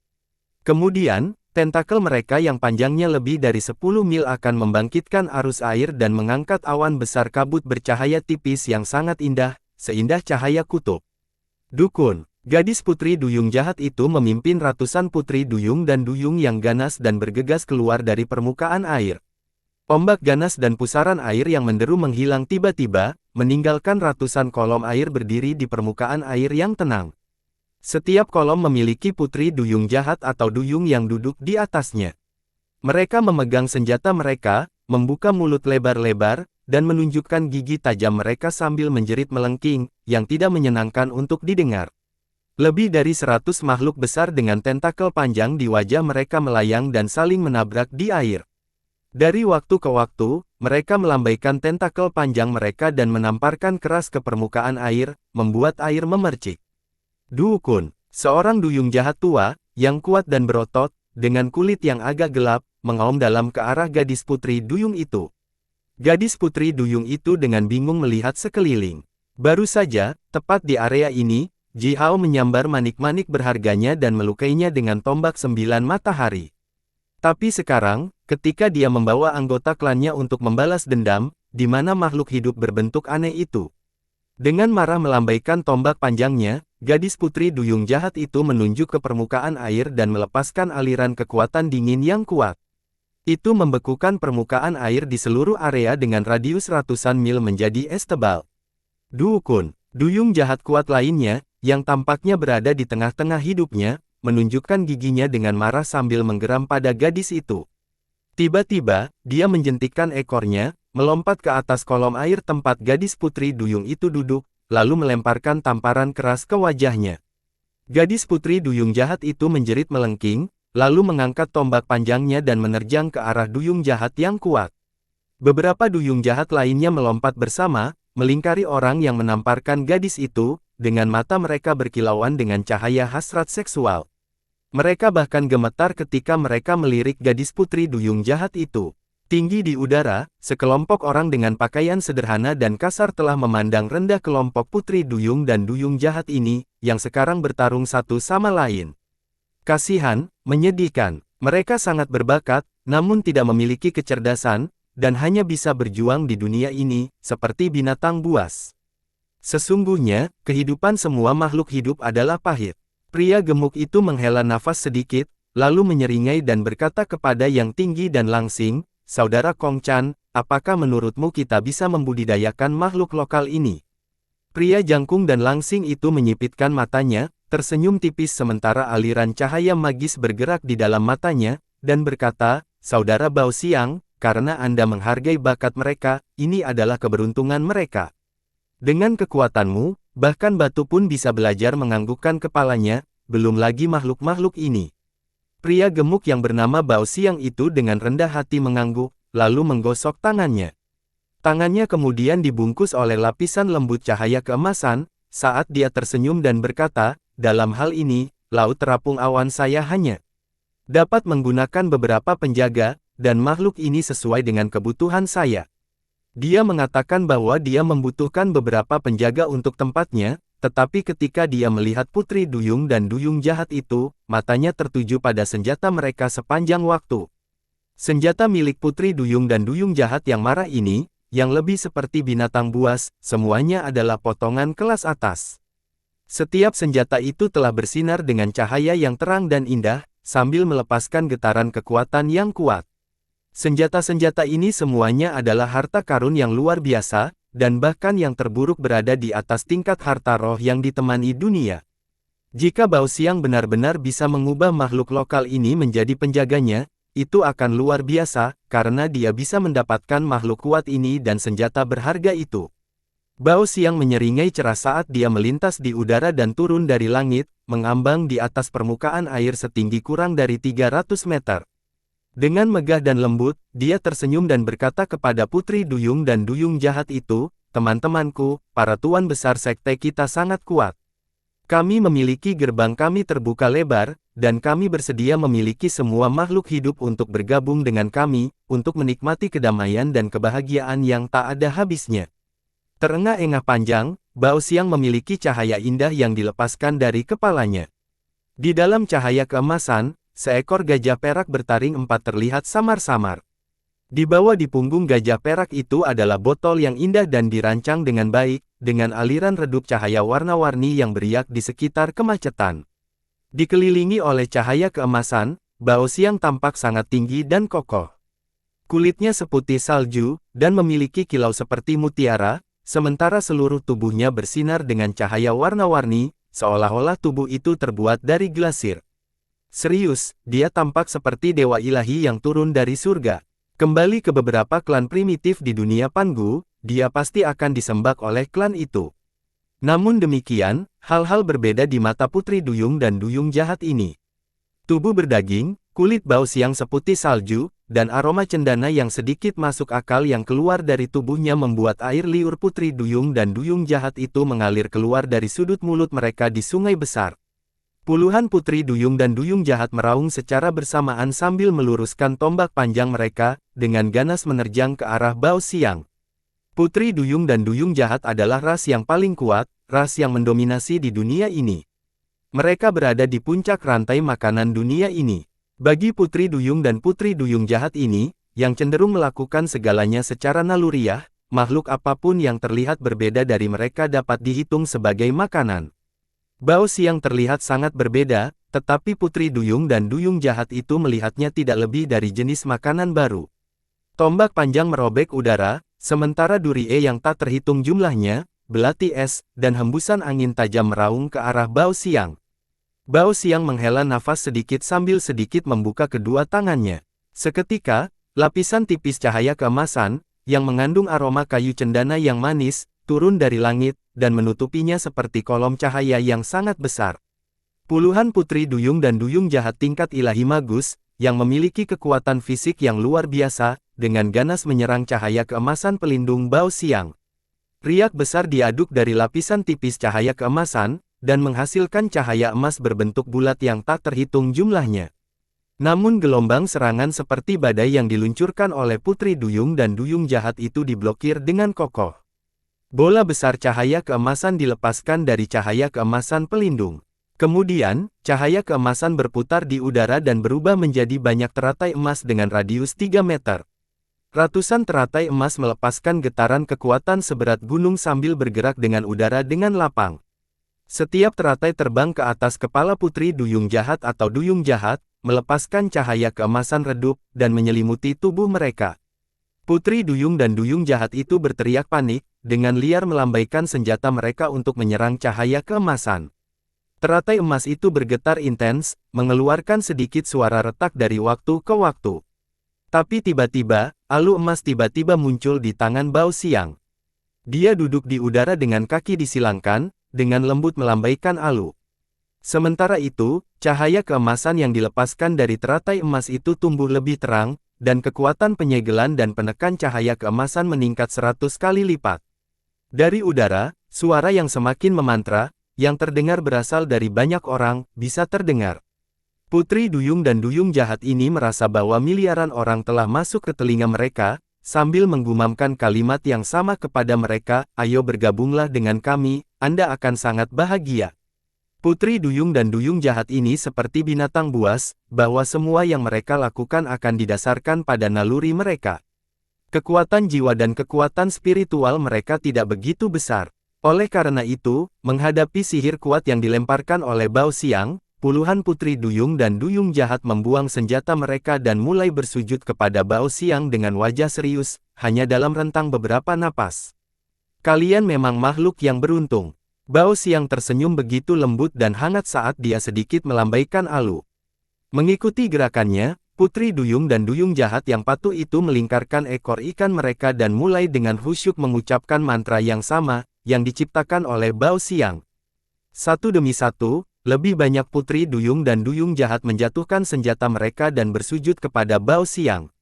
Kemudian, tentakel mereka yang panjangnya lebih dari 10 mil akan membangkitkan arus air dan mengangkat awan besar kabut bercahaya tipis yang sangat indah, seindah cahaya kutub. Dukun, gadis putri duyung jahat itu memimpin ratusan putri duyung dan duyung yang ganas dan bergegas keluar dari permukaan air. Ombak ganas dan pusaran air yang menderu menghilang tiba-tiba, meninggalkan ratusan kolom air berdiri di permukaan air yang tenang. Setiap kolom memiliki putri duyung jahat atau duyung yang duduk di atasnya. Mereka memegang senjata mereka, membuka mulut lebar-lebar, dan menunjukkan gigi tajam mereka sambil menjerit melengking, yang tidak menyenangkan untuk didengar. Lebih dari 100 makhluk besar dengan tentakel panjang di wajah mereka melayang dan saling menabrak di air. Dari waktu ke waktu, mereka melambaikan tentakel panjang mereka dan menamparkan keras ke permukaan air, membuat air memercik. Dukun, seorang duyung jahat tua, yang kuat dan berotot, dengan kulit yang agak gelap, mengaum dalam ke arah gadis putri duyung itu. Gadis putri duyung itu dengan bingung melihat sekeliling. Baru saja, tepat di area ini, Ji Hao menyambar manik-manik berharganya dan melukainya dengan tombak 9 matahari. Tapi sekarang, ketika dia membawa anggota klannya untuk membalas dendam, di mana makhluk hidup berbentuk aneh itu. Dengan marah melambaikan tombak panjangnya, gadis putri duyung jahat itu menunjuk ke permukaan air dan melepaskan aliran kekuatan dingin yang kuat. Itu membekukan permukaan air di seluruh area dengan radius ratusan mil menjadi es tebal. Dukun, duyung jahat kuat lainnya, yang tampaknya berada di tengah-tengah hidupnya, menunjukkan giginya dengan marah sambil menggeram pada gadis itu. Tiba-tiba, dia menjentikkan ekornya, melompat ke atas kolom air tempat gadis putri duyung itu duduk, lalu melemparkan tamparan keras ke wajahnya. Gadis putri duyung jahat itu menjerit melengking, lalu mengangkat tombak panjangnya dan menerjang ke arah duyung jahat yang kuat. Beberapa duyung jahat lainnya melompat bersama, melingkari orang yang menamparkan gadis itu, dengan mata mereka berkilauan dengan cahaya hasrat seksual. Mereka bahkan gemetar ketika mereka melirik gadis putri duyung jahat itu. Tinggi di udara, sekelompok orang dengan pakaian sederhana dan kasar telah memandang rendah kelompok putri duyung dan duyung jahat ini, yang sekarang bertarung satu sama lain. Kasihan, menyedihkan, mereka sangat berbakat, namun tidak memiliki kecerdasan, dan hanya bisa berjuang di dunia ini, seperti binatang buas. Sesungguhnya, kehidupan semua makhluk hidup adalah pahit. Pria gemuk itu menghela nafas sedikit, lalu menyeringai dan berkata kepada yang tinggi dan langsing, "Saudara Kong Chan, apakah menurutmu kita bisa membudidayakan makhluk lokal ini?" Pria jangkung dan langsing itu menyipitkan matanya, tersenyum tipis sementara aliran cahaya magis bergerak di dalam matanya, dan berkata, "Saudara Bao Xiang, karena Anda menghargai bakat mereka, ini adalah keberuntungan mereka. Dengan kekuatanmu, bahkan batu pun bisa belajar menganggukkan kepalanya, belum lagi makhluk-makhluk ini." Pria gemuk yang bernama Bao Xiang itu dengan rendah hati mengangguk, lalu menggosok tangannya. Tangannya kemudian dibungkus oleh lapisan lembut cahaya keemasan, saat dia tersenyum dan berkata, "Dalam hal ini, laut terapung awan saya hanya dapat menggunakan beberapa penjaga, dan makhluk ini sesuai dengan kebutuhan saya." Dia mengatakan bahwa dia membutuhkan beberapa penjaga untuk tempatnya, tetapi ketika dia melihat putri duyung dan duyung jahat itu, matanya tertuju pada senjata mereka sepanjang waktu. Senjata milik putri duyung dan duyung jahat yang marah ini, yang lebih seperti binatang buas, semuanya adalah potongan kelas atas. Setiap senjata itu telah bersinar dengan cahaya yang terang dan indah, sambil melepaskan getaran kekuatan yang kuat. Senjata-senjata ini semuanya adalah harta karun yang luar biasa, dan bahkan yang terburuk berada di atas tingkat harta roh yang ditemani dunia. Jika Bao Xiang benar-benar bisa mengubah makhluk lokal ini menjadi penjaganya, itu akan luar biasa, karena dia bisa mendapatkan makhluk kuat ini dan senjata berharga itu. Bao Xiang menyeringai cerah saat dia melintas di udara dan turun dari langit, mengambang di atas permukaan air setinggi kurang dari 300 meter. Dengan megah dan lembut, dia tersenyum dan berkata kepada Putri Duyung dan Duyung Jahat itu, "Teman-temanku, para tuan besar sekte kita sangat kuat. Kami memiliki gerbang kami terbuka lebar, dan kami bersedia memiliki semua makhluk hidup untuk bergabung dengan kami, untuk menikmati kedamaian dan kebahagiaan yang tak ada habisnya." Terengah-engah panjang, Bao Xiang memiliki cahaya indah yang dilepaskan dari kepalanya. Di dalam cahaya keemasan, seekor gajah perak bertaring empat terlihat samar-samar. Di bawah di punggung gajah perak itu adalah botol yang indah dan dirancang dengan baik, dengan aliran redup cahaya warna-warni yang beriak di sekitar kemacetan. Dikelilingi oleh cahaya keemasan, Bao Xiang tampak sangat tinggi dan kokoh. Kulitnya seputih salju, dan memiliki kilau seperti mutiara, sementara seluruh tubuhnya bersinar dengan cahaya warna-warni, seolah-olah tubuh itu terbuat dari glasir. Serius, dia tampak seperti dewa ilahi yang turun dari surga. Kembali ke beberapa klan primitif di dunia Pangu, dia pasti akan disembah oleh klan itu. Namun demikian, hal-hal berbeda di mata Putri Duyung dan Duyung Jahat ini. Tubuh berdaging, kulit Bao Xiang seputih salju, dan aroma cendana yang sedikit masuk akal yang keluar dari tubuhnya membuat air liur Putri Duyung dan Duyung Jahat itu mengalir keluar dari sudut mulut mereka di sungai besar. Puluhan Putri Duyung dan Duyung Jahat meraung secara bersamaan sambil meluruskan tombak panjang mereka, dengan ganas menerjang ke arah Bao Xiang. Putri Duyung dan Duyung Jahat adalah ras yang paling kuat, ras yang mendominasi di dunia ini. Mereka berada di puncak rantai makanan dunia ini. Bagi Putri Duyung dan Putri Duyung Jahat ini, yang cenderung melakukan segalanya secara naluriah, makhluk apapun yang terlihat berbeda dari mereka dapat dihitung sebagai makanan. Bao Xiang terlihat sangat berbeda, tetapi Putri Duyung dan Duyung Jahat itu melihatnya tidak lebih dari jenis makanan baru. Tombak panjang merobek udara, sementara durie yang tak terhitung jumlahnya, belati es, dan hembusan angin tajam meraung ke arah Bao Xiang. Bao Xiang menghela nafas sedikit sambil sedikit membuka kedua tangannya. Seketika, lapisan tipis cahaya keemasan, yang mengandung aroma kayu cendana yang manis, turun dari langit, dan menutupinya seperti kolom cahaya yang sangat besar. Puluhan Putri Duyung dan Duyung Jahat tingkat ilahi magus, yang memiliki kekuatan fisik yang luar biasa, dengan ganas menyerang cahaya keemasan pelindung Bao Xiang. Riak besar diaduk dari lapisan tipis cahaya keemasan, dan menghasilkan cahaya emas berbentuk bulat yang tak terhitung jumlahnya. Namun gelombang serangan seperti badai yang diluncurkan oleh Putri Duyung dan Duyung Jahat itu diblokir dengan kokoh. Bola besar cahaya keemasan dilepaskan dari cahaya keemasan pelindung. Kemudian, cahaya keemasan berputar di udara dan berubah menjadi banyak teratai emas dengan radius 3 meter. Ratusan teratai emas melepaskan getaran kekuatan seberat gunung sambil bergerak dengan udara dengan lapang. Setiap teratai terbang ke atas kepala Putri Duyung Jahat atau Duyung Jahat, melepaskan cahaya keemasan redup, dan menyelimuti tubuh mereka. Putri Duyung dan Duyung Jahat itu berteriak panik, dengan liar melambaikan senjata mereka untuk menyerang cahaya keemasan. Teratai emas itu bergetar intens, mengeluarkan sedikit suara retak dari waktu ke waktu. Tapi tiba-tiba, alu emas tiba-tiba muncul di tangan Bao Xiang. Dia duduk di udara dengan kaki disilangkan, dengan lembut melambaikan alu. Sementara itu, cahaya keemasan yang dilepaskan dari teratai emas itu tumbuh lebih terang, dan kekuatan penyegelan dan penekan cahaya keemasan meningkat 100 kali lipat. Dari udara, suara yang semakin memantra, yang terdengar berasal dari banyak orang, bisa terdengar. Putri Duyung dan Duyung Jahat ini merasa bahwa miliaran orang telah masuk ke telinga mereka, sambil menggumamkan kalimat yang sama kepada mereka, "Ayo bergabunglah dengan kami, Anda akan sangat bahagia." Putri Duyung dan Duyung Jahat ini seperti binatang buas, bahwa semua yang mereka lakukan akan didasarkan pada naluri mereka. Kekuatan jiwa dan kekuatan spiritual mereka tidak begitu besar. Oleh karena itu, menghadapi sihir kuat yang dilemparkan oleh Bao Xiang, puluhan putri duyung dan duyung jahat membuang senjata mereka dan mulai bersujud kepada Bao Xiang dengan wajah serius, hanya dalam rentang beberapa napas. Kalian memang makhluk yang beruntung. Bao Xiang tersenyum begitu lembut dan hangat saat dia sedikit melambaikan alu. Mengikuti gerakannya, putri duyung dan duyung jahat yang patuh itu melingkarkan ekor ikan mereka dan mulai dengan khusyuk mengucapkan mantra yang sama, yang diciptakan oleh Bao Xiang. Satu demi satu, lebih banyak putri duyung dan duyung jahat menjatuhkan senjata mereka dan bersujud kepada Bao Xiang.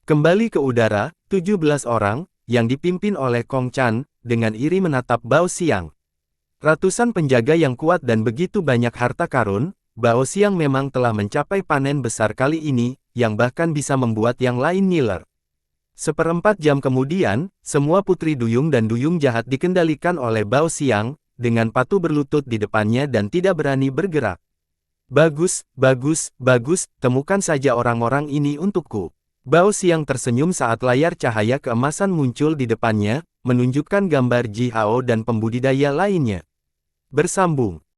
Kembali ke udara, 17 orang, yang dipimpin oleh Kong Chan, dengan iri menatap Bao Xiang. Ratusan penjaga yang kuat dan begitu banyak harta karun, Bao Xiang memang telah mencapai panen besar kali ini, yang bahkan bisa membuat yang lain ngiler. Seperempat jam kemudian, semua putri duyung dan duyung jahat dikendalikan oleh Bao Xiang, dengan patuh berlutut di depannya dan tidak berani bergerak. Bagus, bagus, bagus, temukan saja orang-orang ini untukku. Bao Xiang tersenyum saat layar cahaya keemasan muncul di depannya, menunjukkan gambar Ji Hao dan pembudidaya lainnya. Bersambung.